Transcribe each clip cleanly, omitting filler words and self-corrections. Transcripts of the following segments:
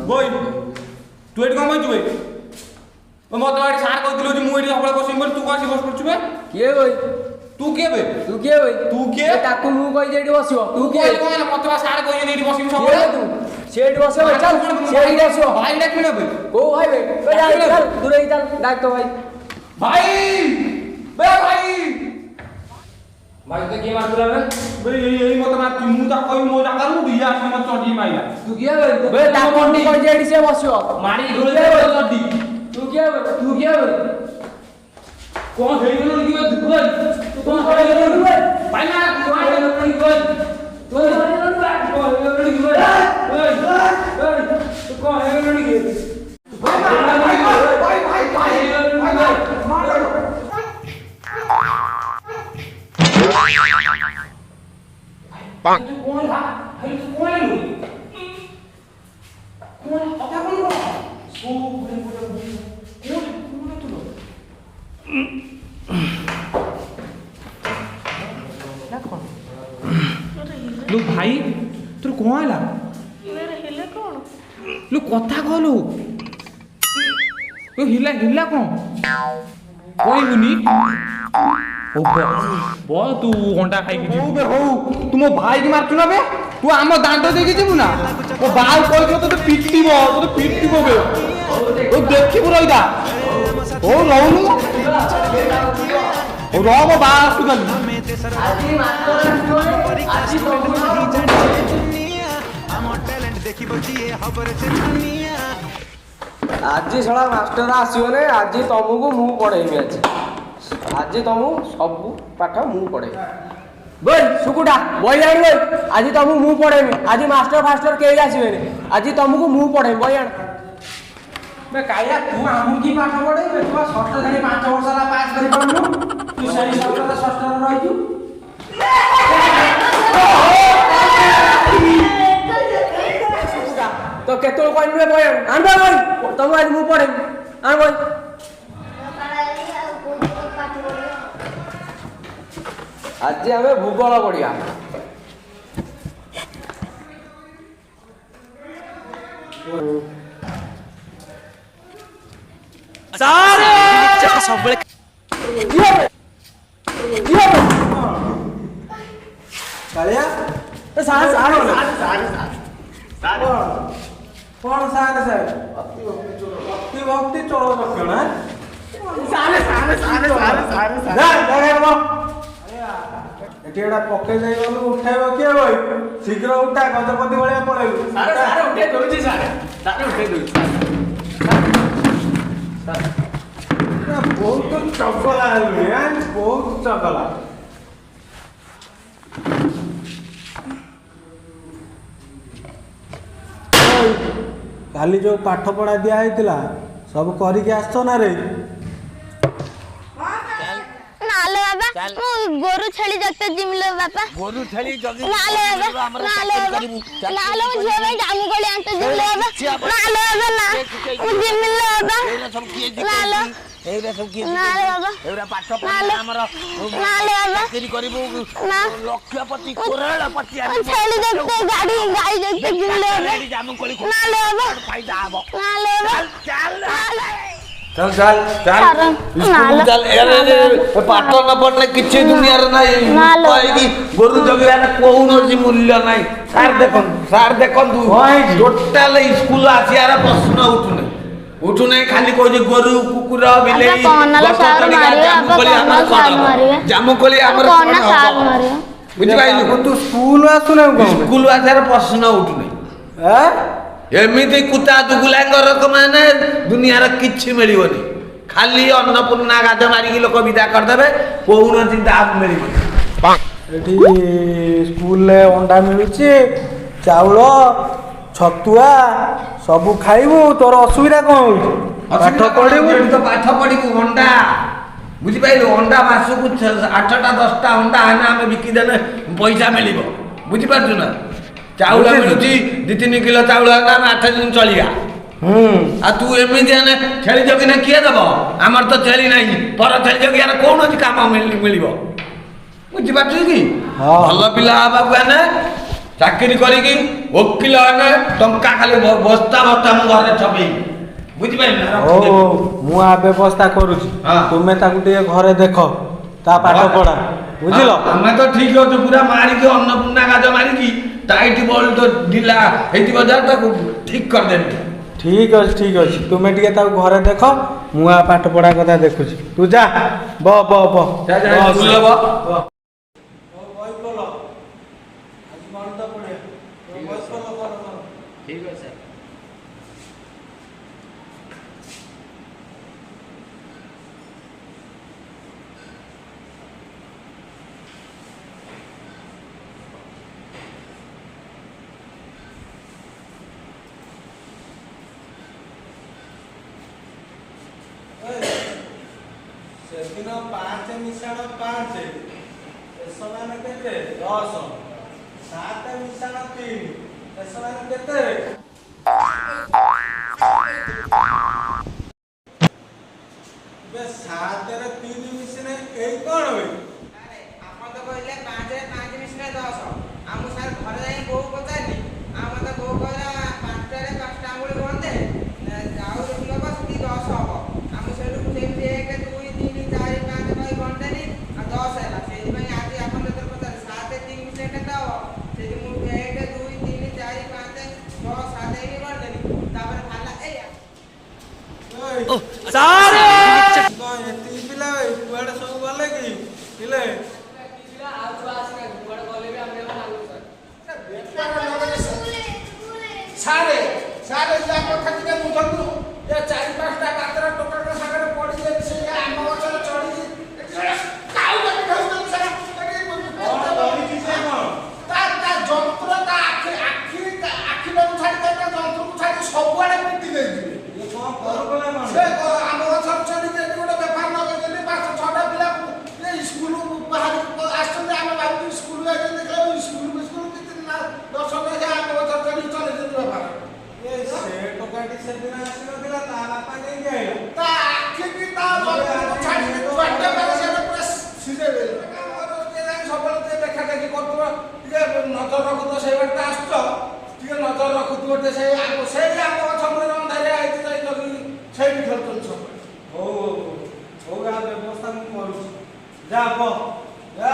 বই তুই এটি কম বইছু বে মতো এটি সার কইছিল যে মু এটি সবলে বসিম বলি তু কোন বস করছু বে কিଏ বই তু কে বে ତୁ କିଏ ବଇ তু কে ତାକୁ ମୁଁ କହିଛି ଏଠି ବସିବ তু কে কোন মতো সার কইছে এটি বসিম କିଏ সবলে ତୁ ସେ ଏଠି ବସିବ ଚାଲ ସେ ଏଠି ବସିବ ভাই ডাকবি না বে କୋଉ ଭାଇ ବେ ଚାଲ ଦୂରେଇ ଚାଲ ଡାକ ତ ଭାଇ ভাই বে ভাই ଭାଇ ତତେ କିଏ ମାରୁଥିଲା ବେ বে এই মতো না মু তা কই মো জাগার মু দিয়া আসি মত চটি মাইলা ତୁ କିଏ ବେ ବେ ତାକୁ ମୁଁ କହିଛି ଏଠି ସେ ବସିବ মারি ধরে চটি ତୁ କିଏ ବେ ତୁ କିଏ ବେ কোন হেইলো কি বে তু কই তু কোন হেইলো বে ভাই না কোন হেইলো কি কই ତୁ ହେଲୁଣି ବେ কোন হেইলো কি বে এই তু কোন হেইলো কি ভাই ভাই ভাই ভাই Bang. কোন হা হেই কোন হেইলো কোন কথা কোন সু কোন কোন তুলো लो भाई तोर कौन आला मेरे हिले कौन लो कथा कहलु लो हिला हिला कौन कहबुनी ओ बो तू अंडा खाई की जीबू बे हो तू मो भाई की मारछु ना बे तू आम दांड देकी जीबू ना ओ बाल कहबो तो पिटिबो बे ओ देखिबू रहिदा ओ रहनु ओ रह मो बा आसु गली ଆଜି ମାତ୍ର ଆଜି ଆଜି ଶଳା ମାଷ୍ଟର ଆସିବନି ଆଜି ତମକୁ ମୁଁ ପଢେଇବି ଆଜି ତମକୁ ସବୁ ପାଠ ମୁଁ ପଢେଇବି ବୋଲ ସୁକୁଟା ବହି ଆଣ ବୋଲ ଆଜି ତମକୁ ମୁଁ ପଢେଇବି ଆଜି ମାଷ୍ଟର ଫାଷ୍ଟର କେହି ଆସିବେନି ଆଜି ତମକୁ ମୁଁ ପଢେଇବି ବହି ଆଣ बे काया तू हमू की पाठ पढे बे तू षष्ठ श्रेणी 5 वर्ष ला पास करि पढनु तू सही षष्ठ षष्ठ रहिजु तो केतोल कहलु बहि आण बहि तमु आज ମୁଁ ପଢେଇବି ଆଣ ବହି ଆଜି ଆମେ ଭୂଗୋଳ ପଢିବା सारे सबले कालिया ए सारे कौन सारे अति भक्ति चलो लक्षण सारे एटी एटा पके जाई गलु उठाइबो के होई शीघ्र उठा गजपति भलिया पळेलु सारे उठे दोछि सारे उठे दोछि बहुत चकला है बहुत चकला काली जो पाठ पढ़ा दिया है सब करके आसछ ना रे नाले बाबा मु गोरु छेली जगते जिमले बाबा गोरु छेली जगी नाले बाबा नाले नाले मु जे भाई जामु गोली आंते जिमले बाबा नाले बाबा ना मु जिमले बाबा एला सब किए जी नाले एला सब किए नाले बाबा एरा पाठ पढ़ा हमर नाले बाबा चाकरी करबो ना लक्षपति करोड़पति मु छेली जगते गाड़ी गाई जगते जिमले बाबा जामु कोली नाले बाबा फायदा आबो नाले बाबा चल चल चल चल नाले चल पाठ न पढ़ले किछि दुनिया रे नाही पाइकी गोरु जगला कोउनो जी मूल्य नाही सार देखन तू टोटल स्कूल आसियार प्रश्न उठुने खाली कोइ गोरु कुकुर बिलेई जामुकोली हमर बुझि पाइलु तू स्कूल आसुने स्कूल आसियार प्रश्न उठुने हैं एमिति कुता दुगुलांगर माने दुनिया रे किछि मिलिबोनी खाली अन्नपूर्णा गाज मारी की लोक विदा कर देबे कोउनो चिंता मिलिबोनी एठी स्कूल ले अंडा मिलुची चाउल छतुआ सब खाइबू तोर असुविधा कोन होई पाठ पढिबू तो पाठ पढिबू अंडा बुझि पाइलु अंडा मासु को 8टा 10टा अंडा आना हमें बिकी देले पैसा मिलिबो बुझि पारछु ना चाउल मिलुची 2-3 किलो चाउल आना 8 दिन चलिया आ तू एमिति आने छेली जगिना किए दबो हमर तो छेली नाही पर छेली जगिया कोन काम मिलिबो बुझि पारछु की भल पिला बाबू आने ଚାକିରି କରିକି ଓକିଲ ହେଲେ ଟଙ୍କା ଖାଲି ବସ୍ତା ବସ୍ତା ମୁଁ ଘରେ ଛପେଇବି ବୁଝିପାରିଲି ନା ହଉ ମୁଁ ଆ ବ୍ୟବସ୍ଥା କରୁଛି ହଁ। ତୁମେ ତାକୁ ଟିକେ ଘରେ ଦେଖ ତା ପାଠ ପଢା ବୁଝିଲ। ଆମେ ତ ଠିକ ଅଛୁ ପୁରା ମାରିକି ଅନ୍ନପୂର୍ଣ୍ଣା ଗାଜ ମାରିକି ଟାଇଟ୍ ବୋଲ୍ଟ ଢିଲା ହେଇଥିବ ଯାହା ତାକୁ ଠିକ କରିଦେବି। ଠିକ ଅଛି ତୁମେ ଟିକେ ତାକୁ ଘରେ ଦେଖ ମୁଁ ଆ ପାଠ ପଢା କଥା ଦେଖୁଛି ତୁ ଯା ବ ଯା, ସ୍କୁଲ ବ। ଠିକ ଅଛି ସାର୍। ସେଦିନ 5 ମିଶାଣ 5 ଏସମାନ କେତେ 10 7 ମିଶାଣ 3 ଏସମାନ କେତେ ବେ 7 ରେ 3 ମିଶିଲେ ଏଇ କଣ ବେ ଆପଣ ତ କହିଲେ 5 ରେ 5 ମିଶିଲେ 10 ଆଉ ମୁଁ ସାର୍ ଘରେ ଯାଇ ବୋଉ ପଚାରିଲି ଆଉ ମତେ ବୋଉ କହିଲା 5 ରେ 5ଟା ଆଙ୍ଗୁଳି ଗଣତେ ଆଉ ଯେତିକି ହବ ସେତିକି 10 ହବ ଆଉ ମୁଁ ସେଇଠୁ ସେମିତି 1 2 3 4 5 କହି ଗଣତେନି ଆଉ 10 ହେଲା ସେଇଥିପାଇଁ ଆଜି ଆପଣ ଯେତେବେଳେ ପଚାରିଲେ 7 ରେ 3 ମିଶିଲେ କେତେ ହବ ସେଇଠି ମୁଁ 1 2 3 4 5 6 7 ହେଇକି ଗଣତେନି ତାପରେ ଭାଲା ଏଇଆ ସାରେ କଣ ଏତିକି ପିଲା କୁଆଡେ ସବୁ ଗଲେ କି ପିଲେ ଆଉ ଛୁଆ ଆସିଲେ କୁଆଡେ ଗଲେ ବି ଆମେ ଲାଗୁ ସାରେ ଯାକ ଖାତିରେ ବୁଝନ୍ତୁ ଏ 4-5ଟା ଗାତର ଟୋଟାଲ ସାଙ୍ଗରେ ପଡିଲେ ସେ ଆମ ଗଛରେ ଚଢିକି କାଉ କାଟି ଖାଉଛନ୍ତି ସାରା ତା ଯନ୍ତ୍ର ତା ଆଖିଟାକୁ ଛାଡ଼ି ତା ଯନ୍ତ୍ରକୁ ଛାଡ଼ି ସବୁଆଡେ ପିଟି ଦେଇଯିବେ କଣ କରୁଥିଲେ କଣ ସେ ଆମ ଗଛରେ ଚଢିକି ଏଠି ଗୋଟେ ବେପାର ଲଗେଇଛନ୍ତି 5-6ଟା ପିଲା ସ୍କୁଲ ବାହାରି ଆସିଛନ୍ତି ଆମେ ଭାବୁଛୁ ସ୍କୁଲ ଯାଇଛନ୍ତି ଦେଖିଲା ସ୍କୁଲ କିଛି ନା 10 ଟଙ୍କା ଆମ ଗଛରେ ଚଢିକି ଚଲେଇଛନ୍ତି ବେପାର ସେ ଟୋକାଟି ସେଦିନ ଆସିନଥିଲା ତା ବାପା ନେଇକି ଆଇଲା ତା ଆଖିକି ତା ଯନ୍ତ୍ରକୁ ଛାଡ଼ିକି ଛୁଆଟେ ମାନେ ସେଟା ପୁରା ସିଝେଇ ଦେଲେ ସବୁବେଳେ ଟିକେ ଦେଖା ଦେଖି କରୁଥିବ ଟିକେ ନଜର ରଖୁଥିବ ସେଇ ବାଟରେ ଆସୁଛ ଟିକେ ନଜର ରଖୁଥିବ ଟିକେ ସେଇ ଆମ ଗଛ ମୂଳରେ ଅନ୍ଧାରିଆ ହେଇଛି ଯାଇ ଜଗିକି ସେଇଠି ଖେଳୁଛନ୍ତି ସବୁବେଳେ ହଉ ଆ ବ୍ୟବସ୍ଥା ମୁଁ କରୁଛି ଯା ଯା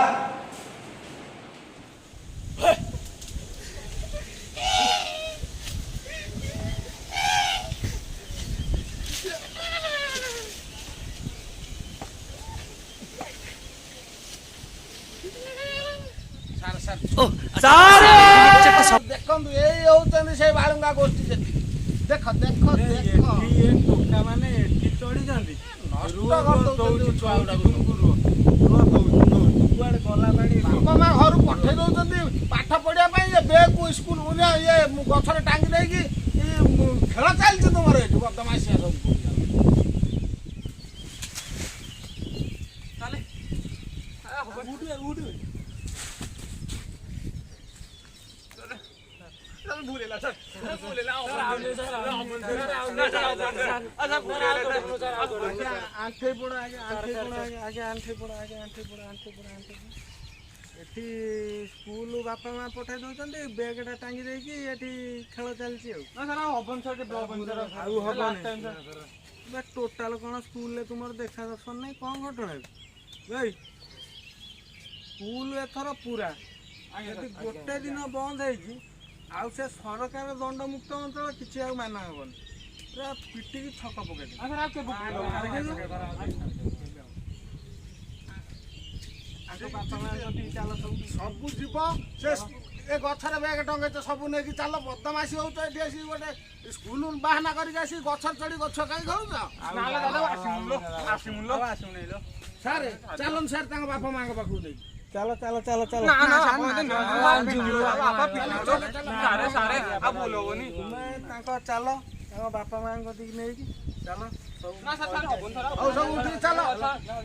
ଦେଖନ୍ତୁ ଏଇ ହଉଛନ୍ତି ସେଇ ବାଳୁଙ୍ଗା ଗୋଷ୍ଠୀ ସେଠି ଦେଖ ଟୋକା ମାନେ ଏଠି ଚଢିଛନ୍ତି କୁଆଡେ ଗଲା ପାଣି ବାପା ମା ଘରୁ ପଠେଇ ଦଉଛନ୍ତି ପାଠ ପଢିବା ପାଇଁ ବେଗକୁ ସ୍କୁଲ ଇଏ ଗଛରେ ଟାଙ୍ଗି ଦେଇକି ଖେଳ ଚାଲିଛି ତୁମର ଏଠି ବଦମାସିଆ ସବୁ ଆଣ୍ଠେଇ ପଡ ଏଠି ସ୍କୁଲ ବାପା ମା ପଠେଇ ଦଉଛନ୍ତି ବ୍ୟାଗଟା ଟାଙ୍ଗି ଦେଇକି ଏଠି ଖେଳ ଚାଲିଛି ଆଉ ହବନି ଟୋଟାଲ କଣ ସ୍କୁଲରେ ତୁମର ଦେଖା ଦର୍ଶନ ନାହିଁ କଣ ଘଟଣା ଭାଇ ସ୍କୁଲ ଏଥର ପୁରା ଯଦି ଗୋଟେ ଦିନ ବନ୍ଦ ହେଇଛି ଆଉ ସେ ସରକାର ଦଣ୍ଡମୁକ୍ତ ଅଞ୍ଚଳ କିଛି ଆଉ ମାନା ହବନି ପୁରା ପିଟିକି ଛକ ପକେଇଦେବେ ସବୁ ଯିବ ସେ ଏ ଗଛରେ ବ୍ୟାଗ ଟଙ୍ଗେଇଛ ସବୁ ନେଇକି ଚାଲ ବଦମାସି ହଉଛ ଏଠି ଆସିକି ଗୋଟେ ସ୍କୁଲ ବାହାନା କରିକି ଆସିକି ଗଛରେ ଚଢି ଗଛ କାହିଁ ଧରୁଛ ସାର୍ ଚାଲନ୍ତୁ ସାର୍ ତାଙ୍କ ବାପା ମାଙ୍କ ପାଖକୁ ନେଇକି ଚାଲ ତାଙ୍କ ଚାଲ ତାଙ୍କ ବାପା ମାଙ୍କ କତିକି ନେଇକି ଚାଲ ହଉ ସବୁ ଉଠିକି ଚାଲ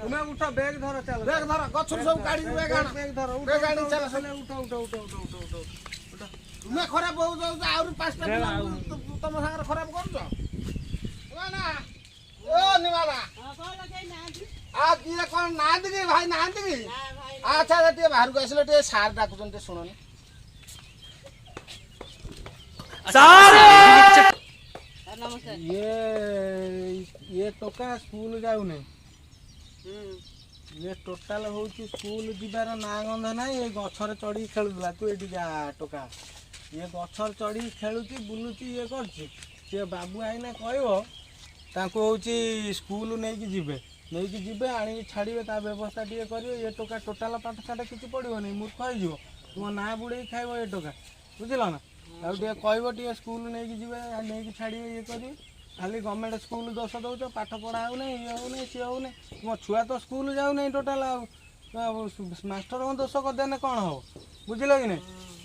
ତୁମେ ଉଠ ବେଗ ଧର ଚାଲ ବ୍ୟାଗ ଧର ଗଛରୁ ସବୁ କାଢିକି ବ୍ୟାଗ ଆଣ ବେଗ ଧର ବ୍ୟାଗ ଆଣି ଚାଲ ଉଠ ତୁମେ ଖରାପ ହଉଛ ଆହୁରି 5ଟା ପିଲା ତମ ସାଙ୍ଗରେ ଖରାପ କରୁଛ ଓ ନିମାଲା ଆଉ କିଏ କଣ ନାହାନ୍ତି କି ଭାଇ ନାହାନ୍ତି କି ଆଚ୍ଛା ଟିକେ ବାହାରକୁ ଆସିଲେ ଟିକେ ସାର୍ ଡାକୁଛନ୍ତି ଟିକେ ଶୁଣନି ये टोका स्कूल जाऊ नहीं ये टोटाल होची स्कूल जीवार ना गंध ना ये गछर चढ़ी खेलुला तू एठी जा टोका ये गछर चढ़ी खेलुची बुलुची ये करची से बाबू आईने कहबो ताको होची स्कूल नहीं की जीवे आनी छाड़िबे ता व्यवस्था टिके करियो ये टोका टोटाल पाठ साठ किछि पड़िबो नहीं मूर्ख होई जिवो तुम ना बुड़े खाइबो ये टोका बुझिल ना आ टिके कहबो टिके स्कूल नहीं की जीवे नहीं की छाड़िबे ये करियो खाली गवर्नमेंट स्कूल दोष दौच पाठ पढ़ा हो नहीं ये हो नहीं सी हो नहीं तुम छुआ तो स्कूल जाऊ नहीं टोटाल मास्टर को दोष करदेने कौन हो बुझिल कि नहीं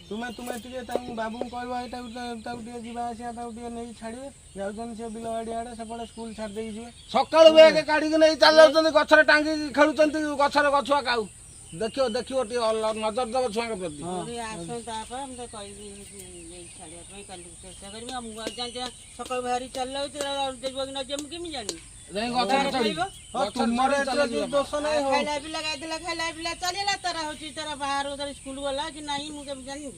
तुम्हें तुम्हें टे बाबू कह जावा आसा नहीं छाड़े जाऊँ सी बिल बाड़ी आड़े से स्कूल छाड़ दे सकाळु बेग काढिक नहीं चल जाउछन गछरे टांगी खेलुछन गछरे गछुआ काऊ देखियो देखियो टी नजर दब छुआ के प्रति मोरी आसो तापर हम तो कहबी नहीं छाड़िया पे काली चेष्टा करबी हम जान सकाळ भारी चललो देखबो कि न जेम केमी जानी नहीं गछरे चढ़ी तुमरे एतरे दोष नहीं हो खाइला पिला गाइला खाइला पिला चलेला तारा होची तारा बाहर उधर स्कूल वाला कि नहीं मु केमी जानी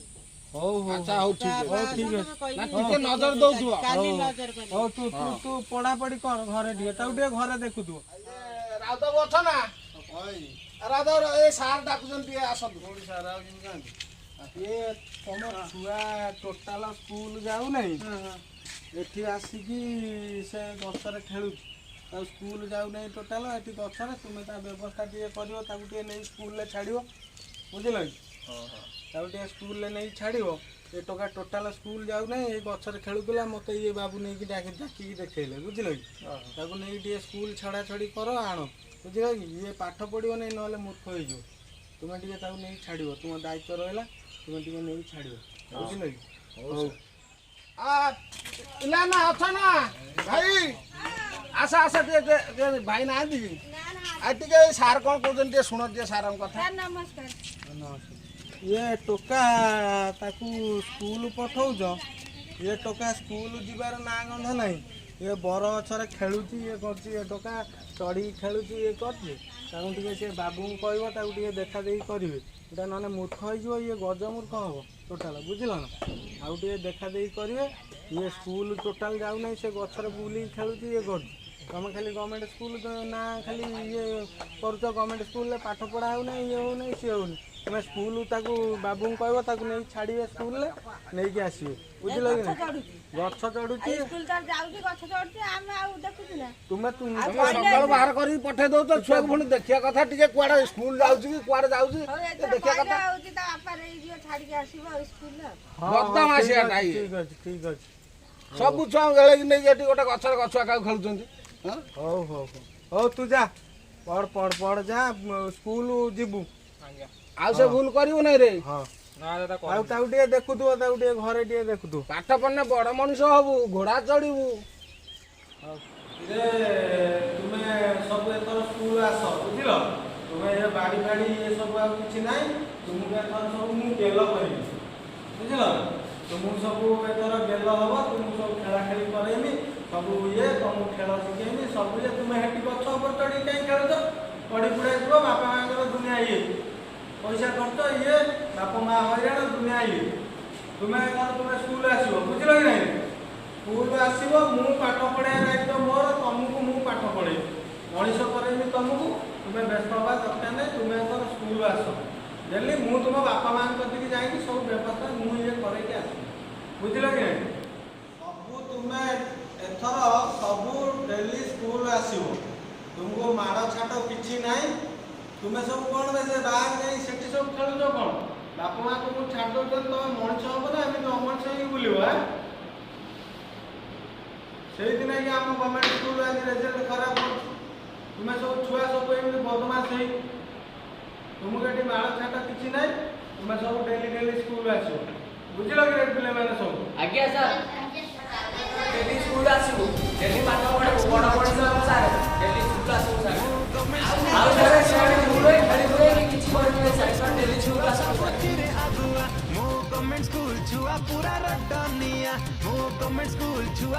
हो अच्छा हो ठीक है टिके नजर दउछु काली नजर कर हो तू तू तू पढ़ा पढ़ी कर घरे टिके ताऊ टिके घरे देखु तू राउत अछ ना राउत ए सार डाकुछन टिके आसन कोडी सारा जिन ये तमर छुआ टोटाल स्कूल जाऊ नहीं एठी आसिकी से गछरे खेलु स्कूल जाऊ नहीं टोटाल एठी गछरे तुमे ता व्यवस्था टिके करियो ताकू टिके नहीं स्कूल ले छाड़ियो बुझिल ताकू टिके स्कूल ले नहीं छाड़ियो ये टोका टोटाल स्कूल जाऊ नहीं ये गछरे खेलुला मते ये बाबू नहीं की डाकी देखेले बुझिल ताकू नहीं टिके स्कूल छड़ा छड़ी करो आनो बुझिल ये पाठ पढ़ियो नहीं नले मूर्ख होई जो तुमे टिके ताकू नहीं छाड़ियो तुम दायित्व रहला तुमे टिके नहीं छाड़ियो बुझिल हो आ इला ना अछ ना भाई आशा आशा टे भाई ना दी आ टिके सार कोन कहजन टे सुन टे सार हम कथा ये टोका ताकू स्कूल पठाउछ ये टोका स्कूल जीवार ना गंध नहीं ये बर गछरे खेलुची ये करची ये टोका चढ़ी खेलुची ये करची ताकू टिके से बाबू कहबो ताकू टिके देखा देई करिवे एटा नने मूर्ख होई जो ये गज मूर्ख हबो टोटाल बुझिल ना आउ टिके देखा देई करिवे ये स्कूल टोटाल जाऊ नहीं से गछरे बुली खेलुची ये करची तुम खाली गवर्नमेंट स्कूल ना खाली ये कर गवर्नमेंट स्कूल पाठ पढ़ा हो नहीं ये हो नहीं सी हो नहीं तुम स्कूल ताकू बाबू कहबो ताकू नहीं छाड़िए स्कूल ले नहीं कि आसीबे बुझिल कि नहीं गछ चढ़ुची स्कूल तर जाउची गछ चढ़ती आमे आ देखुची ना तुमे तुम सकाळ बाहर करी पठे दउ तो छुआ पुणी देखिया कथा टिके कुआडे स्कूल जाउची कि कुआडे जाउची देखिया कथा होची ता आपा रे जियो छाड़ी के आसीबो स्कूल ले बदमाश एटा ठीक अछि ठीक अछि सब छुआ गेले कि नहीं एटी गोटे गछर गछुआ का खेलुचंती हां हो तू जा पढ़ पढ़ पढ़ जा स्कूल जीबू आ से भूल करियो नहीं रे हां आउ ताऊ टिके देखुथु ताऊ टिके घरे टिके देखुथु पाठ पढ़ने बड़ मनुष्य हबु घोड़ा चढ़िबु रे तुमे सब एतर स्कूल आस बुझिल तुमे ये बाड़ी बाड़ी ये सब आ किछि नाही तुमके एतर सब मु गेल करिबी बुझिल तुम सब एतर गेल हबो तुम सब खेला खेली करेमी सब ये तुम खेल शिखेमी सब ये तुमे हेटी गछ ऊपर चढ़ी काई खेलुछ पड़ी पुड़ा जीव बापा मांगर दुनिया ये पैसा खर्च ये बापा माँ हईराण दुनिया ये तुम्हें तुम्हें स्कूल आसो बुझल कि नहीं स्कूल आसो मु पाठ पढ़ा दायित्व मोर तुमको मु पाठ पढ़े मनीष करेमी तुमको तुम्हें व्यस्त हवा दरकार नहीं तुम्हें एथर स्कूल आस डेली मु तुम बापा माँ कतिक जाकि सब व्यवस्था मु ये करके आस बुझल कि नहीं सबू तुम्हें एथर सबू डेली स्कूल आसो तुमको माड़ छाट किसी नहीं तुम्हें सब कौन से बाहर नहीं सेठी सब खेलुच कौन बापा माँ तुमको छाड़ दौर तुम मनीष हम ना एमती अमनीष ही बुल से दिन कि आम गवर्नमेंट स्कूल आज रेजल्ट खराब कर तुम्हें सब छुआ सब एमती बदमाश है तुमको ये माड़ छाट किसी ना तुम्हें सब डेली डेली स्कूल आस बुझल कि पे मैंने सब आज्ञा सर डेली स्कूल आसबु डेली पाठ पढ़बु बड़ बड़ सर डेली स्कूल आसबु सर आउ सर से मुरे खाली मुरे किछि पढ़बे सर डेली स्कूल आसबु गवर्नमेंट स्कूल छुआ पूरा रटनिया गवर्नमेंट स्कूल छुआ